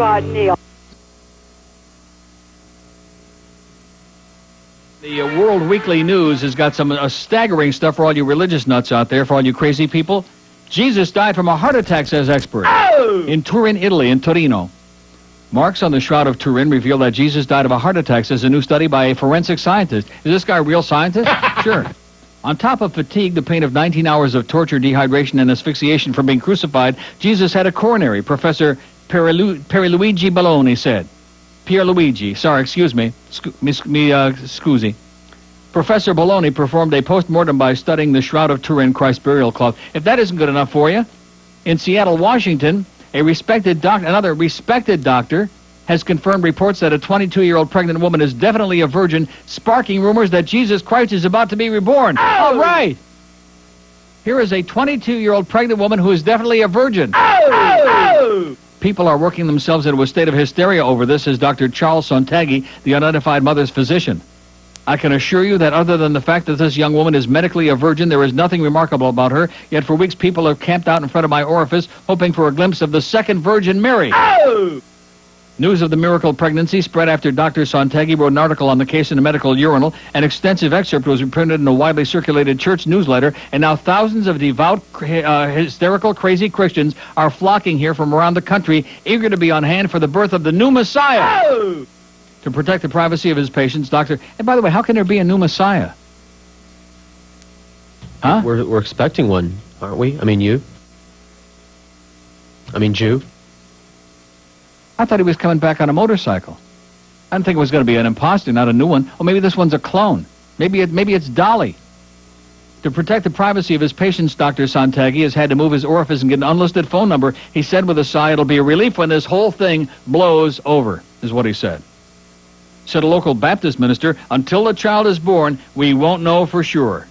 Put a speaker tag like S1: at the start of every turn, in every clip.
S1: God, Neil.
S2: The World Weekly News has got some staggering stuff for all you religious nuts out there, for all you crazy people. Jesus died from a heart attack, says expert.
S1: Oh!
S2: In Turin, Italy, in Torino. Marks on the Shroud of Turin reveal that Jesus died of a heart attack, says a new study by a forensic scientist. Is this guy a real scientist? Sure. On top of fatigue, the pain of 19 hours of torture, dehydration, and asphyxiation from being crucified, Jesus had a coronary, Professor Pierluigi Belloni said. Pierluigi, sorry, excuse me. Scusi. Professor Belloni performed a post-mortem by studying the Shroud of Turin Christ burial cloth. If that isn't good enough for you, in Seattle, Washington, another respected doctor has confirmed reports that a 22-year-old pregnant woman is definitely a virgin, sparking rumors that Jesus Christ is about to be reborn. Oh! All right. Here is a 22-year-old pregnant woman who is definitely a virgin.
S1: Oh!
S2: People are working themselves into a state of hysteria over this, says Dr. Charles Sontaghi, the unidentified mother's physician. I can assure you that other than the fact that this young woman is medically a virgin, there is nothing remarkable about her. Yet for weeks people have camped out in front of my orifice, hoping for a glimpse of the second Virgin Mary.
S1: Oh!
S2: News of the miracle pregnancy spread after Dr. Sontaghi wrote an article on the case in a medical urinal. An extensive excerpt was reprinted in a widely circulated church newsletter, and now thousands of devout, hysterical, crazy Christians are flocking here from around the country, eager to be on hand for the birth of the new Messiah.
S1: Oh!
S2: To protect the privacy of his patients, Dr. And by the way, how can there be a new Messiah? Huh?
S3: We're expecting one, aren't we? I mean, you? I mean, Jew?
S2: I thought he was coming back on a motorcycle. I didn't think it was going to be an imposter, not a new one. Or maybe this one's a clone. Maybe it's Dolly. To protect the privacy of his patients, Dr. Sontaghi has had to move his orifice and get an unlisted phone number. He said with a sigh, it'll be a relief when this whole thing blows over, is what he said. Said a local Baptist minister, until the child is born, we won't know for sure.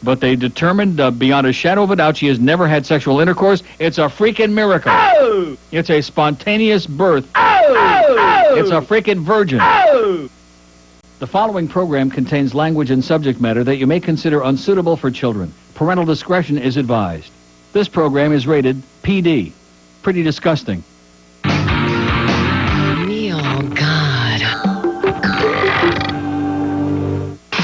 S2: But they determined beyond a shadow of a doubt she has never had sexual intercourse. It's a freaking miracle.
S1: Oh!
S2: It's a spontaneous birth.
S1: Oh!
S2: It's a freaking virgin.
S1: Oh!
S2: The following program contains language and subject matter that you may consider unsuitable for children. Parental discretion is advised. This program is rated PD. Pretty disgusting.
S4: Neil, God.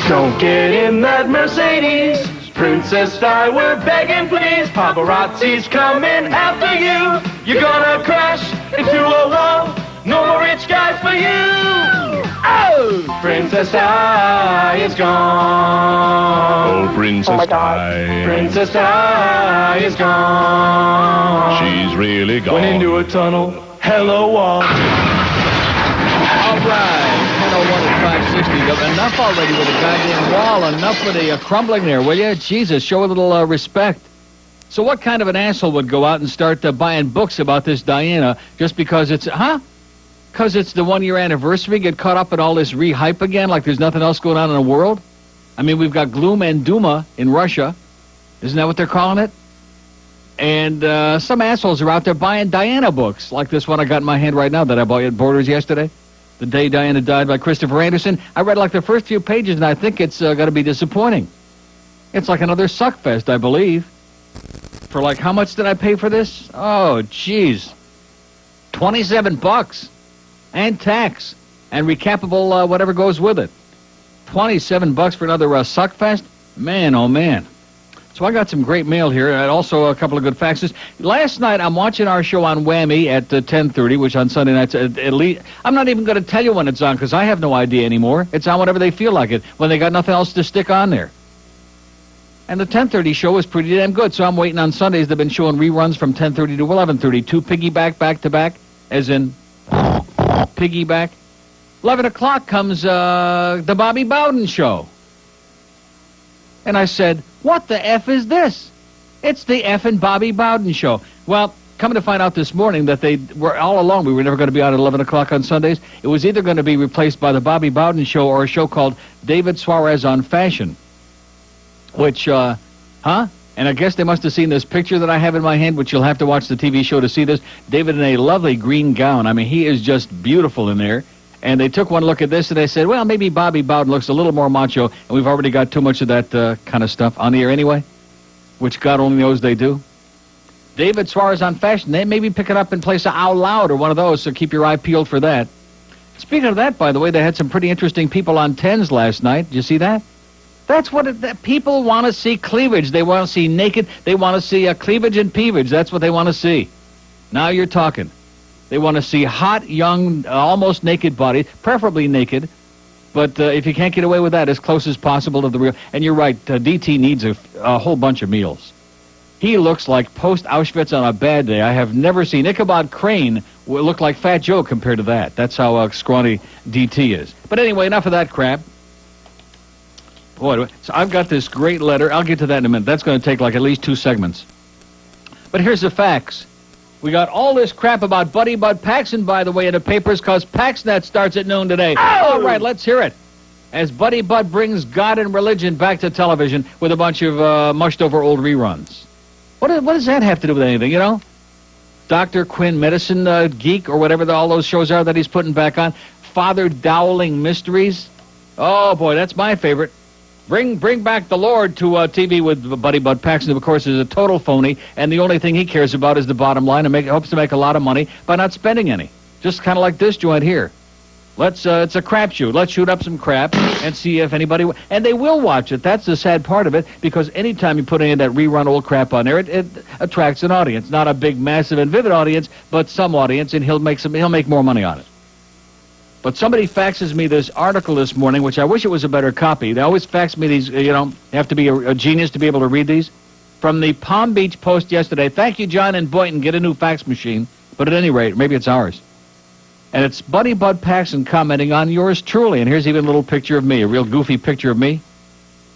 S5: Don't get in that Mercedes. Princess Di, we're begging, please. Paparazzi's coming after you. You're gonna crash into a wall. No more rich guys for you. Oh! Princess Di is gone.
S6: Oh, Princess Di.
S5: Princess Di is gone.
S6: She's really gone.
S5: Went into a tunnel. Hello, wall.
S2: All right, 10:01 at 560. Enough already with the goddamn wall. Enough with the crumbling there, will you? Jesus, show a little respect. So what kind of an asshole would go out and start buying books about this Diana just because it's, because it's the one-year anniversary, get caught up in all this re-hype again like there's nothing else going on in the world? I mean, we've got Gloom and Duma in Russia. Isn't that what they're calling it? And some assholes are out there buying Diana books, like this one I got in my hand right now that I bought at Borders yesterday. The Day Diana Died by Christopher Anderson. I read like the first few pages, and I think it's going to be disappointing. It's like another suckfest, I believe. For like, how much did I pay for this? Oh, jeez. $27. And tax. And recapable whatever goes with it. $27 for another suckfest? Man, oh man. So I got some great mail here, and also a couple of good faxes. Last night, I'm watching our show on Whammy at 10:30, which on Sunday nights at least. I'm not even going to tell you when it's on, because I have no idea anymore. It's on whenever they feel like it, when they got nothing else to stick on there. And the 10:30 show was pretty damn good, so I'm waiting on Sundays. They've been showing reruns from 10:30 to 11:30. Two piggyback back-to-back, as in piggyback. 11 o'clock comes the Bobby Bowden show. And I said, what the F is this? It's the effing Bobby Bowden show. Well, coming to find out this morning that they were all along, we were never going to be on at 11 o'clock on Sundays. It was either going to be replaced by the Bobby Bowden show or a show called David Suarez on Fashion. Which, And I guess they must have seen this picture that I have in my hand, which you'll have to watch the TV show to see this. David in a lovely green gown. I mean, he is just beautiful in there. And they took one look at this and they said, well, maybe Bobby Bowden looks a little more macho, and we've already got too much of that kind of stuff on the air anyway, which God only knows they do. David Suarez on Fashion. They maybe pick it up in place of Out Loud or one of those, so keep your eye peeled for that. Speaking of that, by the way, they had some pretty interesting people on 10s last night. Did you see that? That's what people want to see. Cleavage. They want to see naked. They want to see cleavage and peevage. That's what they want to see. Now you're talking. They want to see hot, young, almost naked bodies, preferably naked. But if you can't get away with that, as close as possible to the real. And you're right, DT needs a whole bunch of meals. He looks like post-Auschwitz on a bad day. I have never seen Ichabod Crane look like Fat Joe compared to that. That's how scrawny DT is. But anyway, enough of that crap. Boy, so I've got this great letter. I'll get to that in a minute. That's going to take like at least 2 segments. But here's the facts. We got all this crap about Buddy Bud Paxson, by the way, in the papers because PaxNet starts at noon today. All right, let's hear it. As Buddy Bud brings God and religion back to television with a bunch of mushed-over old reruns. What does that have to do with anything, you know? Dr. Quinn, Medicine Geek, or whatever all those shows are that he's putting back on. Father Dowling Mysteries. Oh, boy, that's my favorite. Bring back the Lord to TV with Buddy Bud Paxson, who, of course, is a total phony, and the only thing he cares about is the bottom line and hopes to make a lot of money by not spending any. Just kind of like this joint here. It's a crapshoot. Let's shoot up some crap and see if anybody... And they will watch it. That's the sad part of it, because anytime you put any of that rerun old crap on there, it attracts an audience. Not a big, massive, and vivid audience, but some audience, and he'll make more money on it. But somebody faxes me this article this morning, which I wish it was a better copy. They always fax me these, you have to be a genius to be able to read these. From the Palm Beach Post yesterday. Thank you, John and Boynton. Get a new fax machine. But at any rate, maybe it's ours. And it's Buddy Bud Paxson commenting on yours truly. And here's even a little picture of me, a real goofy picture of me.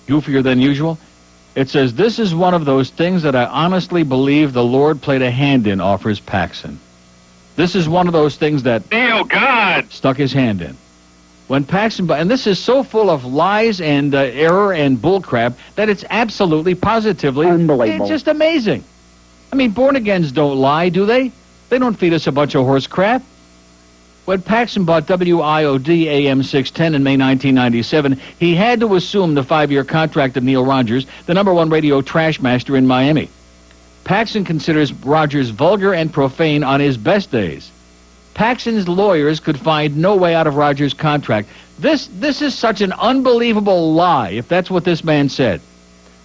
S2: Goofier than usual. It says, "This is one of those things that I honestly believe the Lord played a hand in," offers Paxson. This is one of those things that
S6: Oh, God!
S2: stuck his hand in. When Paxson, and this is so full of lies and error and bullcrap that it's absolutely, positively,
S1: Unbelievable.
S2: It's just amazing. I mean, born-agains don't lie, do they? They don't feed us a bunch of horse crap. When Paxson bought WIOD AM 610 in May 1997, he had to assume the 5-year contract of Neil Rogers, the #1 radio trash master in Miami. Paxson considers Rogers vulgar and profane on his best days. Paxson's lawyers could find no way out of Rogers' contract. This is such an unbelievable lie, if that's what this man said.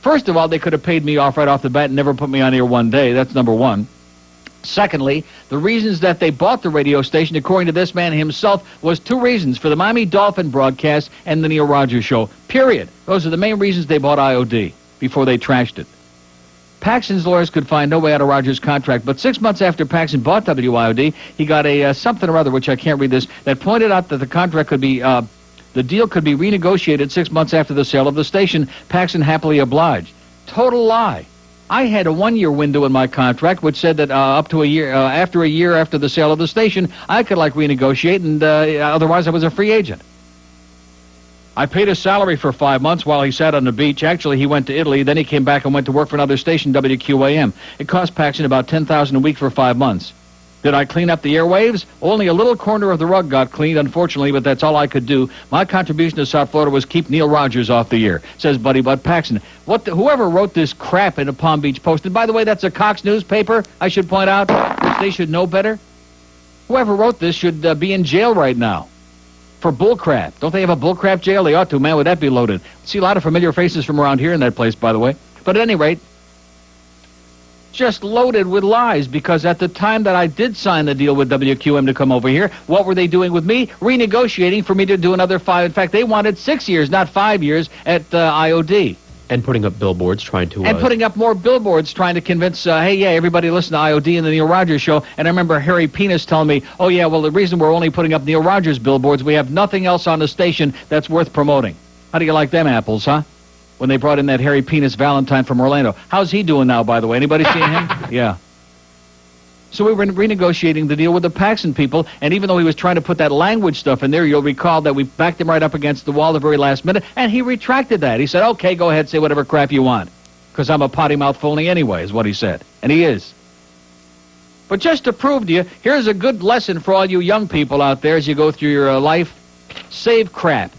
S2: First of all, they could have paid me off right off the bat and never put me on air one day. That's number one. Secondly, the reasons that they bought the radio station, according to this man himself, was 2 reasons: for the Miami Dolphin broadcast and the Neil Rogers show. Period. Those are the main reasons they bought IOD before they trashed it. Paxson's lawyers could find no way out of Rogers' contract, but 6 months after Paxson bought WIOD, he got a something or other, which I can't read this, that pointed out that the contract could be, the deal could be renegotiated 6 months after the sale of the station. Paxson happily obliged. Total lie. I had a 1-year window in my contract, which said that up to a year after the sale of the station, I could renegotiate, and otherwise I was a free agent. I paid his salary for 5 months while he sat on the beach. Actually, he went to Italy, then he came back and went to work for another station, WQAM. It cost Paxson about $10,000 a week for 5 months. Did I clean up the airwaves? Only a little corner of the rug got cleaned, unfortunately, but that's all I could do. My contribution to South Florida was keep Neil Rogers off the air, says Buddy Bud Paxson. Whoever wrote this crap in the Palm Beach Post, and by the way, that's a Cox newspaper, I should point out, which they should know better. Whoever wrote this should be in jail right now for bullcrap. Don't they have a bullcrap jail? They ought to. Man, would that be loaded. See a lot of familiar faces from around here in that place, by the way. But at any rate, just loaded with lies, because at the time that I did sign the deal with WQM to come over here, what were they doing with me? Renegotiating for me to do another 5. In fact, they wanted 6 years, not 5 years at IOD.
S3: And putting up billboards trying to...
S2: And putting up more billboards trying to convince, hey, yeah, everybody listen to IOD and the Neil Rogers show. And I remember Harry Penis telling me, oh, yeah, well, the reason we're only putting up Neil Rogers billboards, we have nothing else on the station that's worth promoting. How do you like them apples, huh? When they brought in that Harry Penis Valentine from Orlando. How's he doing now, by the way? Anybody seen him? Yeah. So we were renegotiating the deal with the Paxson people, and even though he was trying to put that language stuff in there, you'll recall that we backed him right up against the wall the very last minute, and he retracted that. He said, okay, go ahead, say whatever crap you want, because I'm a potty-mouth phony anyway, is what he said. And he is. But just to prove to you, here's a good lesson for all you young people out there as you go through your life. Save crap.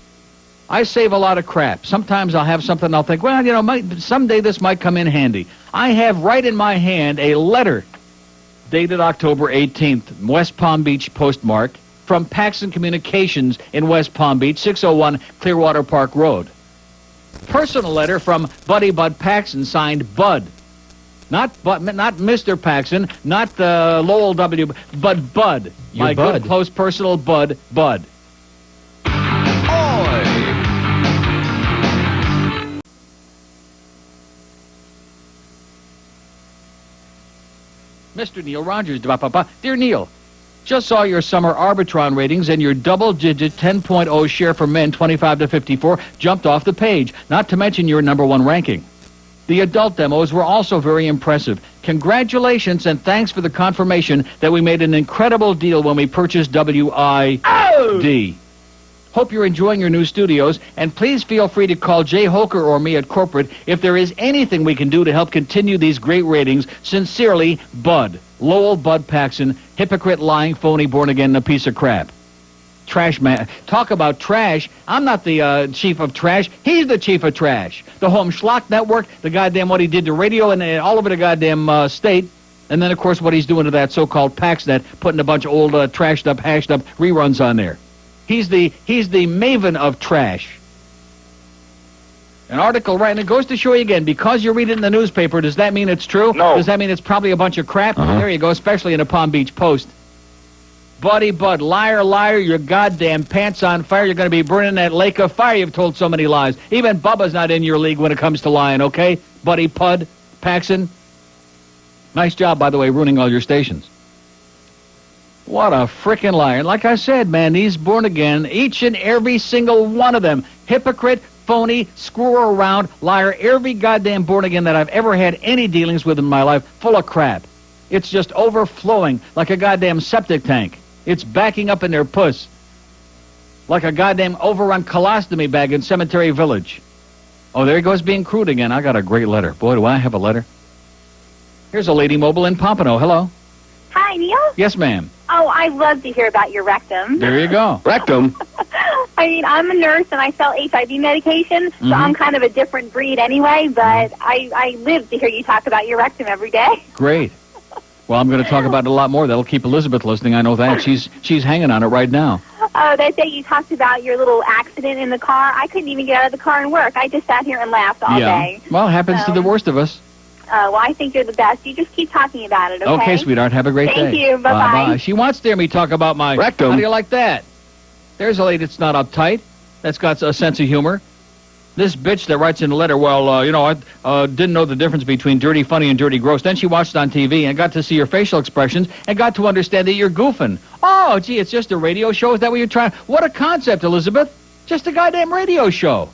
S2: I save a lot of crap. Sometimes I'll have something I'll think, well, someday this might come in handy. I have right in my hand a letter dated October 18th, West Palm Beach postmark, from Paxson Communications in West Palm Beach, 601 Clearwater Park Road. Personal letter from Buddy Bud Paxson, signed Bud. Not Mr. Paxson, not Lowell W., but Bud.
S3: Your
S2: my
S3: Bud.
S2: good, close personal Bud. Mr. Neil Rogers, Dear Neil, just saw your summer Arbitron ratings and your double-digit 10.0 share for men 25 to 54 jumped off the page, not to mention your #1 ranking. The adult demos were also very impressive. Congratulations and thanks for the confirmation that we made an incredible deal when we purchased WID. Hope you're enjoying your new studios, and please feel free to call Jay Holker or me at corporate if there is anything we can do to help continue these great ratings. Sincerely, Bud. Lowell Bud Paxson, hypocrite, lying, phony, born again, and a piece of crap. Trash man. Talk about trash. I'm not the chief of trash. He's the chief of trash. The Home Schlock Network, the goddamn what he did to radio and all over the goddamn state. And then, of course, what he's doing to that so-called PaxNet, putting a bunch of old trashed up, hashed up reruns on there. He's the maven of trash. An article, right, and it goes to show you again, because you read it in the newspaper, does that mean it's true?
S1: No.
S2: Does that mean it's probably a bunch of crap? There you go, especially in the Palm Beach Post. Buddy Bud, liar, liar, your goddamn pants on fire. You're going to be burning that lake of fire. You've told so many lies. Even Bubba's not in your league when it comes to lying, okay? Buddy Bud, Paxson. Nice job, by the way, ruining all your stations. What a frickin' liar. And like I said, man, these born again, each and every single one of them, hypocrite, phony, screw around, liar, every goddamn born again that I've ever had any dealings with in my life, full of crap. It's just overflowing like a goddamn septic tank. It's backing up in their puss like a goddamn overrun colostomy bag in Cemetery Village. Oh, there he goes being crude again. I got a great letter. Boy, do I have a letter. Here's a lady mobile in Pompano. Hello.
S4: Hi, Neil.
S2: Yes, ma'am.
S4: Oh, I love to hear about your rectum.
S2: There you go.
S3: Rectum.
S4: I mean, I'm a nurse and I sell HIV medication, so I'm kind of a different breed anyway, but I live to hear you talk about your rectum every day.
S2: Great. Well, I'm going to talk about it a lot more. That'll keep Elizabeth listening. I know that. She's hanging on it right now.
S4: Oh, that day you talked about your little accident in the car. I couldn't even get out of the car and work. I just sat here and laughed all day.
S2: Well, it happens to the worst of us.
S4: Well, I think you're the best. You just keep talking about it, okay?
S2: Okay, sweetheart. Have a great day.
S4: Thank you. Bye-bye.
S2: She wants to hear me talk about my
S3: rectum.
S2: How do you like that? There's a lady that's not uptight. That's got a sense of humor. This bitch that writes in the letter, well, I didn't know the difference between dirty funny and dirty gross. Then she watched it on TV and got to see your facial expressions and got to understand that you're goofing. Oh, gee, it's just a radio show? Is that what you're trying? What a concept, Elizabeth. Just a goddamn radio show.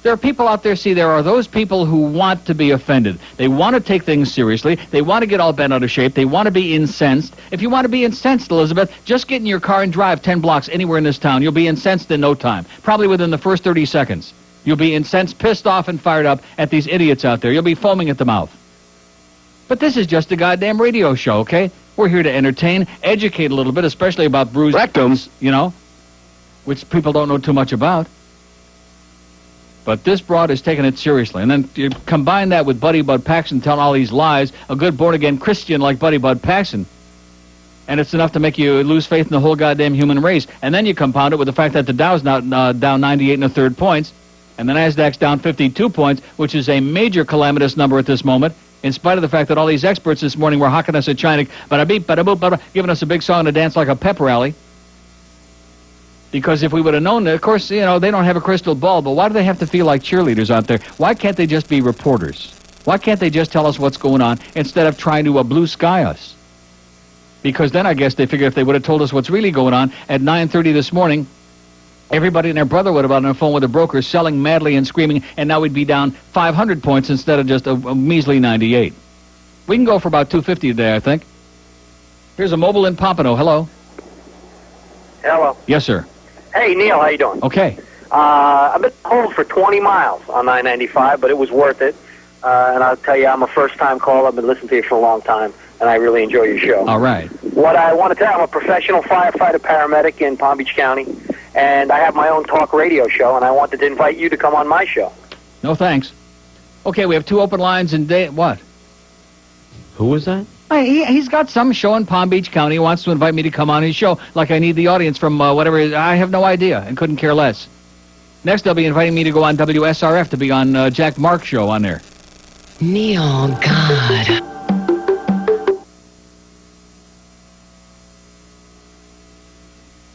S2: There are people out there, there are those people who want to be offended. They want to take things seriously. They want to get all bent out of shape. They want to be incensed. If you want to be incensed, Elizabeth, just get in your car and drive 10 blocks anywhere in this town. You'll be incensed in no time, probably within the first 30 seconds. You'll be incensed, pissed off, and fired up at these idiots out there. You'll be foaming at the mouth. But this is just a goddamn radio show, okay? We're here to entertain, educate a little bit, especially about bruised
S3: rectums,
S2: which people don't know too much about. But this broad is taking it seriously. And then you combine that with Buddy Bud Paxson telling all these lies, a good born-again Christian like Buddy Bud Paxson, and it's enough to make you lose faith in the whole goddamn human race. And then you compound it with the fact that the Dow's now down 98 1/3 points, and the Nasdaq's down 52 points, which is a major calamitous number at this moment, in spite of the fact that all these experts this morning were hocking us at China, bada-beep, bada-boop, bada, giving us a big song to dance like a pep rally. Because if we would have known that, of course, they don't have a crystal ball, but why do they have to feel like cheerleaders out there? Why can't they just be reporters? Why can't they just tell us what's going on instead of trying to blue sky us? Because then I guess they figure if they would have told us what's really going on at 9:30 this morning, everybody and their brother would have been on the phone with the brokers selling madly and screaming, and now we'd be down 500 points instead of just a measly 98. We can go for about 250 today, I think. Here's a mobile in Pompano. Hello.
S7: Hello.
S2: Yes, sir.
S7: Hey, Neil, how you doing?
S2: Okay.
S7: I've been home for 20 miles on 995, but it was worth it. And I'll tell you, I'm a first-time caller. I've been listening to you for a long time, and I really enjoy your show.
S2: All right.
S7: What I want to tell you, I'm a professional firefighter paramedic in Palm Beach County, and I have my own talk radio show, and I wanted to invite you to come on my show.
S2: No thanks. Okay, we have 2 open lines in what?
S3: Who was that?
S2: He's got some show in Palm Beach County. He wants to invite me to come on his show. Like I need the audience from whatever. I have no idea and couldn't care less. Next, they'll be inviting me to go on WSRF to be on Jack Mark's show on there.
S8: Neil, God.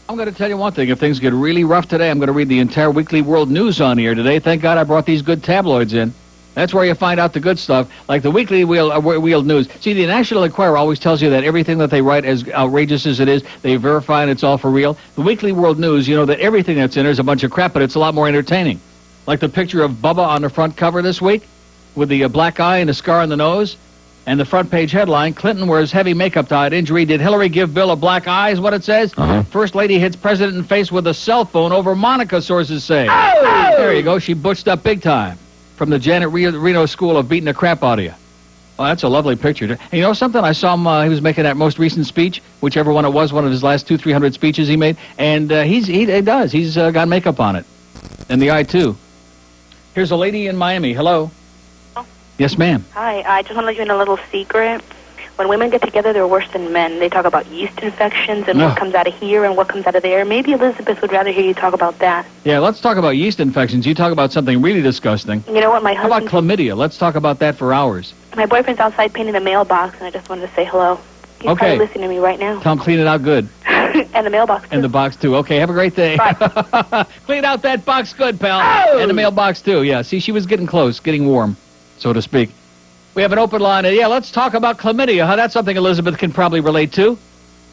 S2: I'm going to tell you one thing. If things get really rough today, I'm going to read the entire weekly world news on here today. Thank God I brought these good tabloids in. That's where you find out the good stuff, like the weekly Wheel News. See, the National Enquirer always tells you that everything that they write, as outrageous as it is, they verify and it's all for real. The weekly World News, you know that everything that's in there is a bunch of crap, but it's a lot more entertaining. Like the picture of Bubba on the front cover this week, with the black eye and a scar on the nose, and the front page headline, Clinton wears heavy makeup to hide injury. Did Hillary give Bill a black eye, is what it says? First lady hits president in face with a cell phone over Monica, sources say.
S1: Oh!
S2: There you go, she butched up big time. From the Janet Reno School of Beating the Crap Out of You. Well, that's a lovely picture. And you know something? I saw him, he was making that most recent speech, whichever one it was, one of his last 200-300 speeches he made, and he does. He's got makeup on it. And the eye, too. Here's a lady in Miami. Hello. Yes, ma'am.
S9: Hi, I just want to let you in a little secret. When women get together, they're worse than men. They talk about yeast infections and what comes out of here and what comes out of there. Maybe Elizabeth would rather hear you talk about that.
S2: Yeah, let's talk about yeast infections. You talk about something really disgusting.
S9: You know what, my
S2: How
S9: husband...
S2: about chlamydia? Let's talk about that for hours.
S9: My boyfriend's outside painting the mailbox, and I just wanted to say hello. He's probably listening to me right now.
S2: Tell him clean it out good.
S9: And the mailbox, too.
S2: And the box, too. Okay, have a great day.
S9: Bye.
S2: Clean out that box good, pal.
S1: Oh!
S2: And the mailbox, too. Yeah, see, she was getting close, getting warm, so to speak. We have an open line. Yeah, let's talk about chlamydia. Huh? That's something Elizabeth can probably relate to.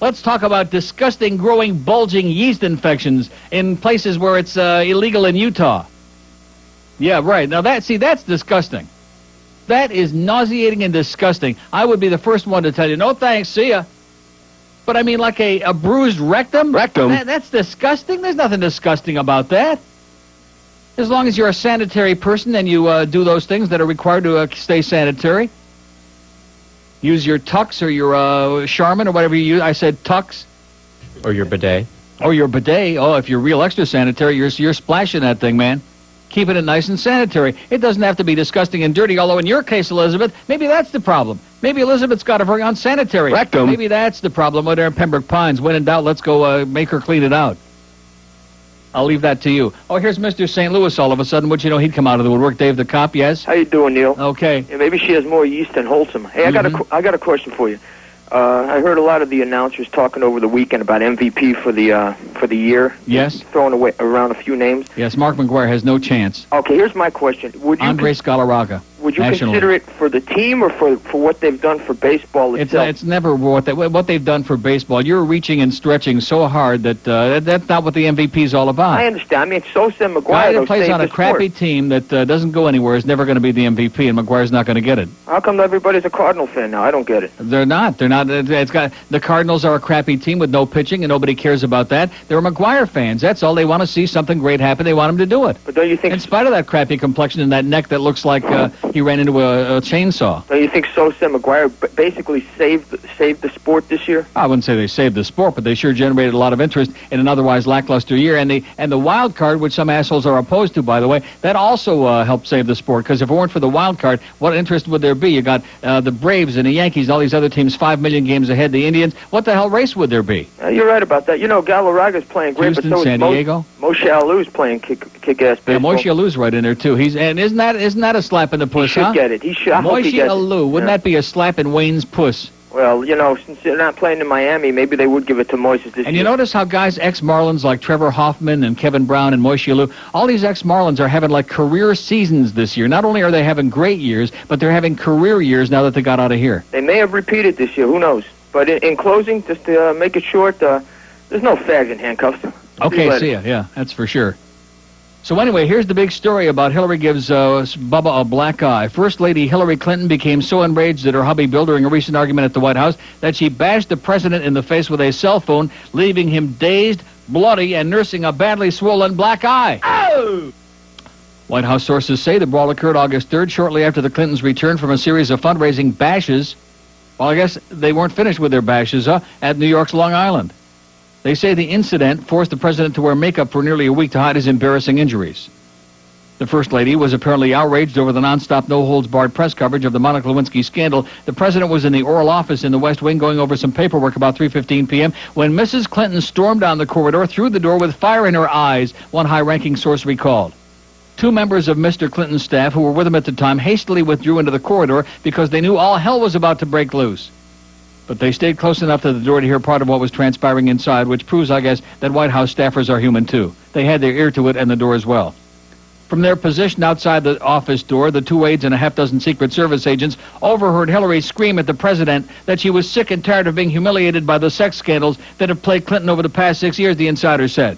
S2: Let's talk about disgusting, growing, bulging yeast infections in places where it's illegal in Utah. Yeah, right. Now, that's disgusting. That is nauseating and disgusting. I would be the first one to tell you, no thanks, see ya. But I mean, like a bruised rectum?
S3: Rectum?
S2: That's disgusting? There's nothing disgusting about that. As long as you're a sanitary person and you do those things that are required to stay sanitary. Use your Tux or your Charmin or whatever you use. I said Tux.
S3: Or your bidet.
S2: Or your bidet. Oh, if you're real extra sanitary, you're splashing that thing, man. Keeping it nice and sanitary. It doesn't have to be disgusting and dirty, although in your case, Elizabeth, maybe that's the problem. Maybe Elizabeth's got a very unsanitary.
S3: Rectum.
S2: Maybe that's the problem over there in Pembroke Pines. When in doubt, let's go make her clean it out. I'll leave that to you. Oh, here's Mr. St. Louis all of a sudden. Would you know he'd come out of the woodwork? Dave the cop, yes?
S10: How you doing, Neil?
S2: Okay.
S10: Yeah, maybe she has more yeast than wholesome. Hey, I got a question for you. I heard a lot of the announcers talking over the weekend about MVP for the year.
S2: Yes.
S10: Throwing around a few names.
S2: Yes, Mark McGuire has no chance.
S10: Okay, here's my question.
S2: Andres Galarraga.
S10: Would you
S2: nationally.
S10: consider it for the team or for what they've done for baseball itself?
S2: It's never what they've done for baseball. You're reaching and stretching so hard that that's not what the MVP is all about.
S10: I understand. I mean, Sosa and McGuire
S2: Guy that plays on a
S10: saved the
S2: crappy
S10: sport.
S2: team that doesn't go anywhere is never going to be the MVP, and McGuire's not going to get it.
S10: How come everybody's a Cardinal fan now? I don't get it.
S2: They're not. The Cardinals are a crappy team with no pitching, and nobody cares about that. They're McGuire fans. That's all. They want to see something great happen. They want him to do it.
S10: But don't you think...
S2: In spite of that crappy complexion and that neck that looks like he ran into a chainsaw.
S10: Don't you think Sosa and McGuire basically saved the sport this year?
S2: I wouldn't say they saved the sport, but they sure generated a lot of interest in an otherwise lackluster year. And the wild card, which some assholes are opposed to, by the way, that also helped save the sport. Because if it weren't for the wild card, what interest would there be? You got the Braves and the Yankees, all these other teams 5 million games ahead. The Indians. What the hell race would there be?
S10: You're right about that. You know, Galarraga's playing great,
S2: Houston,
S10: but so
S2: San
S10: is
S2: Diego.
S10: Moshe Alou's playing kick-ass baseball.
S2: Yeah, Moshe Alou's right in there too. Isn't that a slap in the puss?
S10: He should get it. He should. I hope he
S2: Moshe
S10: gets
S2: Alou, wouldn't that be a slap in Wayne's puss?
S10: Well, you know, since they're not playing in Miami, maybe they would give it to Moises this year.
S2: And you notice how guys, ex-Marlins like Trevor Hoffman and Kevin Brown and Moshe Alou, all these ex-Marlins are having like career seasons this year. Not only are they having great years, but they're having career years now that they got out of here.
S10: They may have repeated this year. Who knows? But in closing, just to make it short, there's no fags in handcuffs.
S2: Okay, see ya. Yeah, that's for sure. So anyway, here's the big story about Hillary gives Bubba a black eye. First Lady Hillary Clinton became so enraged at her hubby Bill during a recent argument at the White House that she bashed the president in the face with a cell phone, leaving him dazed, bloody, and nursing a badly swollen black eye.
S1: Oh!
S2: White House sources say the brawl occurred August 3rd, shortly after the Clintons returned from a series of fundraising bashes. Well, I guess they weren't finished with their bashes at New York's Long Island. They say the incident forced the president to wear makeup for nearly a week to hide his embarrassing injuries. The First Lady was apparently outraged over the nonstop, no-holds-barred press coverage of the Monica Lewinsky scandal. The president was in the Oral Office in the West Wing going over some paperwork about 3:15 p.m. when Mrs. Clinton stormed down the corridor through the door with fire in her eyes, one high-ranking source recalled. 2 members of Mr. Clinton's staff who were with him at the time hastily withdrew into the corridor because they knew all hell was about to break loose. But they stayed close enough to the door to hear part of what was transpiring inside, which proves, I guess, that White House staffers are human, too. They had their ear to it and the door as well. From their position outside the office door, the 2 aides and a half-dozen Secret Service agents overheard Hillary scream at the president that she was sick and tired of being humiliated by the sex scandals that have plagued Clinton over the past 6 years, the insider said.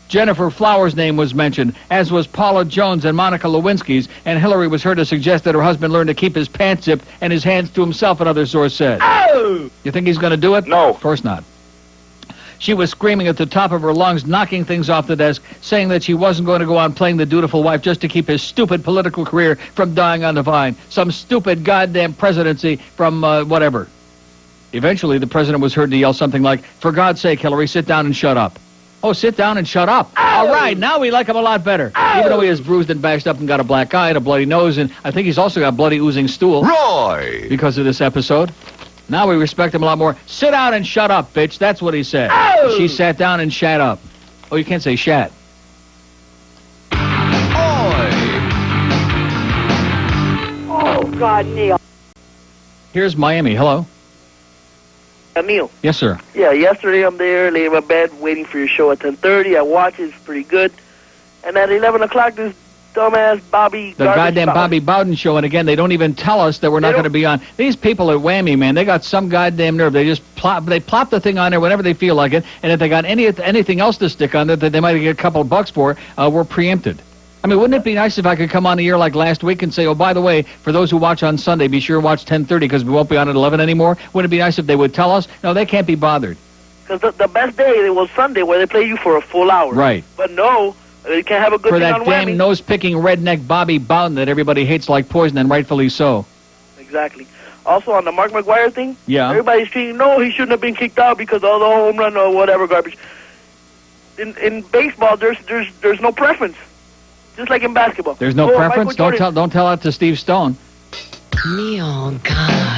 S2: Jennifer Flowers' name was mentioned, as was Paula Jones and Monica Lewinsky's, and Hillary was heard to suggest that her husband learn to keep his pants zipped and his hands to himself, another source said.
S1: Oh!
S2: You think he's going to do it?
S7: No.
S2: Of course not. She was screaming at the top of her lungs, knocking things off the desk, saying that she wasn't going to go on playing the dutiful wife just to keep his stupid political career from dying on the vine. Some stupid goddamn presidency from whatever. Eventually, the president was heard to yell something like, "For God's sake, Hillary, sit down and shut up." Oh, sit down and shut up. All right, now we like him a lot better. Even though he is bruised and bashed up and got a black eye and a bloody nose, and I think he's also got bloody oozing stool.
S6: Roy!
S2: Because of this episode. Now we respect him a lot more. Sit down and shut up, bitch. That's what he said. She sat down and shat up. Oh, you can't say shat.
S10: Oh, God, Neil.
S2: Here's Miami. Hello.
S10: Neil.
S2: Yes, sir.
S10: Yeah, yesterday I'm there, laying in my bed, waiting for your show at 10:30. I watch it. It's pretty good. And at 11 o'clock, this dumbass Bobby...
S2: The goddamn Bobby Bowden show, and again, they don't even tell us that we're not going to be on. These people at Whammy, man, they got some goddamn nerve. They just plop the thing on there whenever they feel like it, and if they got anything else to stick on there that they might get a couple of bucks for, we're preempted. I mean, wouldn't it be nice if I could come on the air like last week and say, oh, by the way, for those who watch on Sunday, be sure to watch 10:30 because we won't be on at 11 anymore? Wouldn't it be nice if they would tell us? No, they can't be bothered.
S10: Because the best day was Sunday where they play you for a full hour.
S2: Right.
S10: But no, they can't have a good
S2: for
S10: thing
S2: that
S10: on
S2: damn
S10: Whammy.
S2: nose-picking redneck Bobby Bowden that everybody hates like poison, and rightfully so.
S10: Exactly. Also, on the Mark McGuire thing,
S2: yeah,
S10: everybody's treating, no, he shouldn't have been kicked out because of the home run or whatever garbage. In baseball, there's no preference. Just like in basketball.
S2: There's no preference? Don't tell that to Steve Stone.
S8: Neil, God.